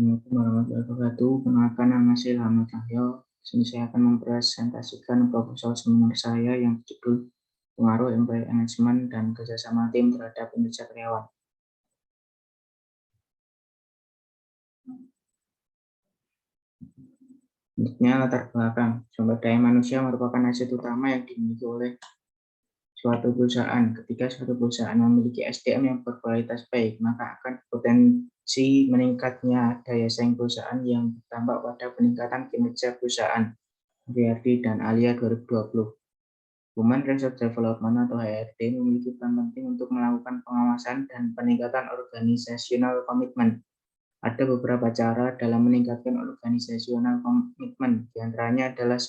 Assalamualaikum warahmatullahi wabarakatuh. Perkenalkan, nama saya Ilham Cahyo. Sini saya akan mempresentasikan proposal seminar saya yang berjudul Pengaruh Employee Engagement dan Kerjasama Tim terhadap Kinerja Karyawan. Bentuknya latar belakang. Sumber daya manusia merupakan aset utama yang dimiliki oleh suatu perusahaan. Ketika suatu perusahaan memiliki SDM yang berkualitas baik, maka akan potensi meningkatnya daya saing perusahaan yang berdampak pada peningkatan kinerja perusahaan. HRD dan ALIA 2020. Human Resource Development atau HRD memiliki peran penting untuk melakukan pengawasan dan peningkatan organizational commitment. Ada beberapa cara dalam meningkatkan organizational commitment, di antaranya adalah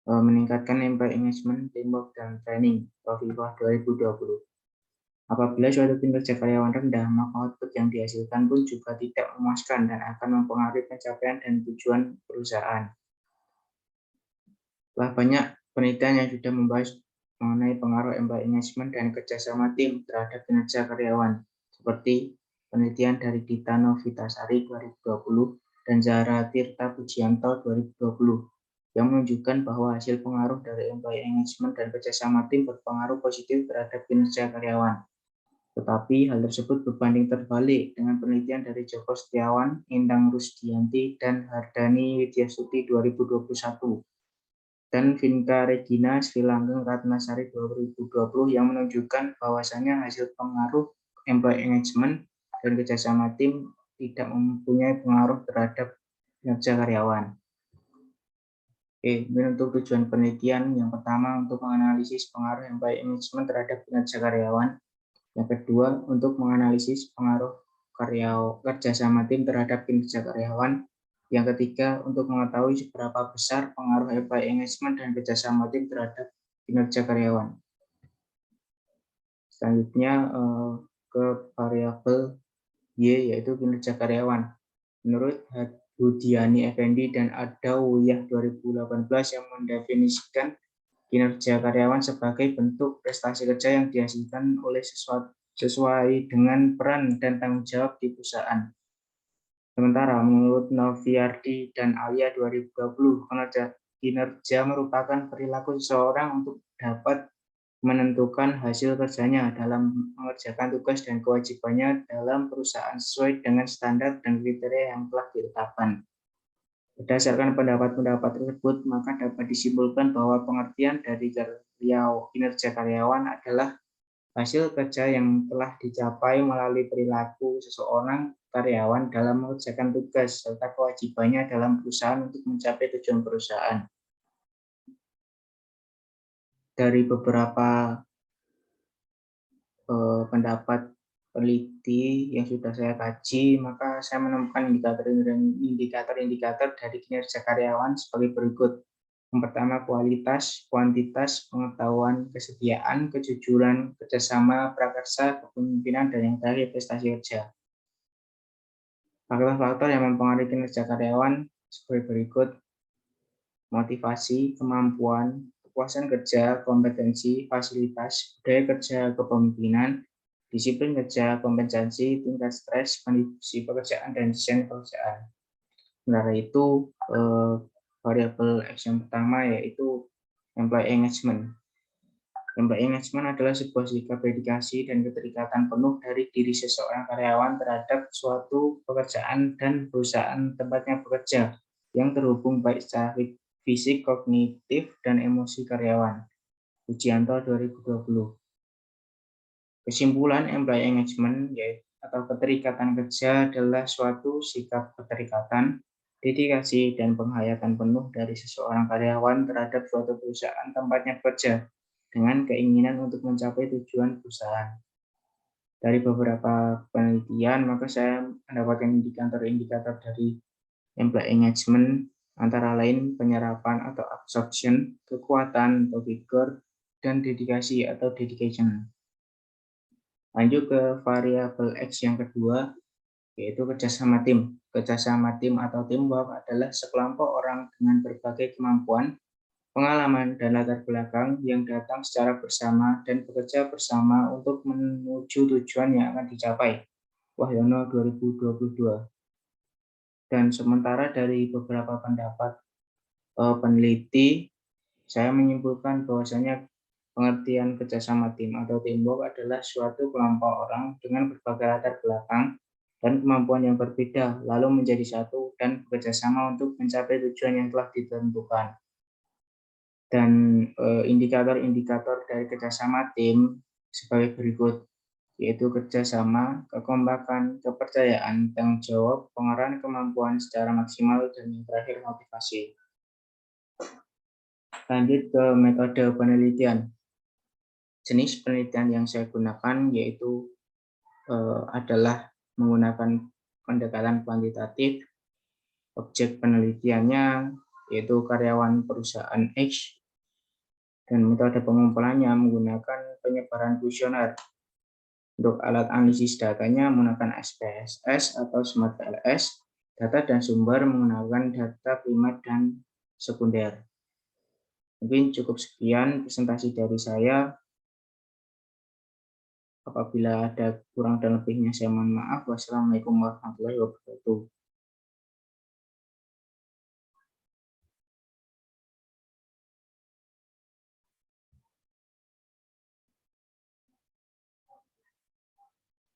meningkatkan employee engagement, teamwork, dan training (FIFA 2020). Apabila suatu kinerja karyawan rendah, maka output yang dihasilkan pun juga tidak memuaskan dan akan mempengaruhi pencapaian dan tujuan perusahaan. Telah banyak penelitian yang sudah membahas mengenai pengaruh employee engagement dan kerjasama tim terhadap kinerja karyawan, seperti penelitian dari Dita Novitasari 2020 dan Zahra Tirta Pujianto 2020, yang menunjukkan bahwa hasil pengaruh dari employee engagement dan kerjasama tim berpengaruh positif terhadap kinerja karyawan. Tetapi hal tersebut berbanding terbalik dengan penelitian dari Joko Setiawan, Endang Rusdianti, dan Hardani Widyasuti 2021. Dan Vinka Regina Sri Langgeng Ratnasari 2020 yang menunjukkan bahwasannya hasil pengaruh employee engagement dan kerjasama tim tidak mempunyai pengaruh terhadap kinerja karyawan. Oke, ini untuk tujuan penelitian. Yang pertama, untuk menganalisis pengaruh employee engagement terhadap kinerja karyawan. Yang kedua, untuk menganalisis pengaruh kerjasama tim terhadap kinerja karyawan. Yang ketiga, untuk mengetahui seberapa besar pengaruh employee engagement dan kerjasama tim terhadap kinerja karyawan. Selanjutnya ke variabel Y, yaitu kinerja karyawan. Menurut Budiani Effendi dan Adawiyah 2018 yang mendefinisikan kinerja karyawan sebagai bentuk prestasi kerja yang dihasilkan oleh sesuai dengan peran dan tanggung jawab di perusahaan. Sementara menurut Noviardi dan Alia 2020, kinerja merupakan perilaku seseorang untuk dapat menentukan hasil kerjanya dalam mengerjakan tugas dan kewajibannya dalam perusahaan sesuai dengan standar dan kriteria yang telah ditetapkan. Berdasarkan pendapat-pendapat tersebut, maka dapat disimpulkan bahwa pengertian dari kinerja karyawan adalah hasil kerja yang telah dicapai melalui perilaku seseorang karyawan dalam mengerjakan tugas serta kewajibannya dalam perusahaan untuk mencapai tujuan perusahaan. Dari beberapa pendapat peneliti yang sudah saya kaji, maka saya menemukan indikator-indikator dari kinerja karyawan sebagai berikut. Yang pertama, kualitas, kuantitas, pengetahuan, kesediaan, kejujuran, kerjasama, prakarsa, kepemimpinan, dan yang terakhir prestasi kerja. Faktor-faktor yang mempengaruhi kinerja karyawan sebagai berikut: motivasi, kemampuan, kepuasan kerja, kompetensi, fasilitas, budaya kerja, kepemimpinan, disiplin kerja, kompensasi, tingkat stres, kondisi pekerjaan, dan desain pekerjaan. Sementara itu, variabel X yang pertama yaitu employee engagement. Employee engagement adalah sebuah sikap dedikasi dan keterikatan penuh dari diri seseorang karyawan terhadap suatu pekerjaan dan perusahaan tempatnya bekerja yang terhubung baik secara fisik, kognitif, dan emosi karyawan. Pujianto 2020. Kesimpulan, employee engagement atau keterikatan kerja adalah suatu sikap keterikatan, dedikasi, dan penghayatan penuh dari seseorang karyawan terhadap suatu perusahaan tempatnya bekerja dengan keinginan untuk mencapai tujuan perusahaan. Dari beberapa penelitian, maka saya mendapatkan indikator-indikator dari employee engagement, antara lain penyerapan atau absorption, kekuatan atau vigor, dan dedikasi atau dedication. Lanjut ke variabel X yang kedua, yaitu kerjasama tim. Kerjasama tim atau teamwork adalah sekelompok orang dengan berbagai kemampuan, pengalaman, dan latar belakang yang datang secara bersama dan bekerja bersama untuk menuju tujuan yang akan dicapai. Wahyono 2022. Dan sementara dari beberapa pendapat peneliti, saya menyimpulkan bahwasanya pengertian kerjasama tim atau teamwork adalah suatu kelompok orang dengan berbagai latar belakang dan kemampuan yang berbeda, lalu menjadi satu dan bekerjasama untuk mencapai tujuan yang telah ditentukan. Dan indikator-indikator dari kerjasama tim sebagai berikut, yaitu kerjasama, kekompakan, kepercayaan, tanggung jawab, pengarahan kemampuan secara maksimal, dan yang terakhir motivasi. Lanjut ke metode penelitian. Jenis penelitian yang saya gunakan yaitu adalah menggunakan pendekatan kuantitatif. Objek penelitiannya yaitu karyawan perusahaan X, dan metode pengumpulannya menggunakan penyebaran kuesioner. Untuk alat analisis datanya menggunakan SPSS atau Smart LS, data dan sumber menggunakan data primer dan sekunder. Mungkin cukup sekian presentasi dari saya. Apabila ada kurang dan lebihnya saya mohon maaf. Wassalamualaikum warahmatullahi wabarakatuh.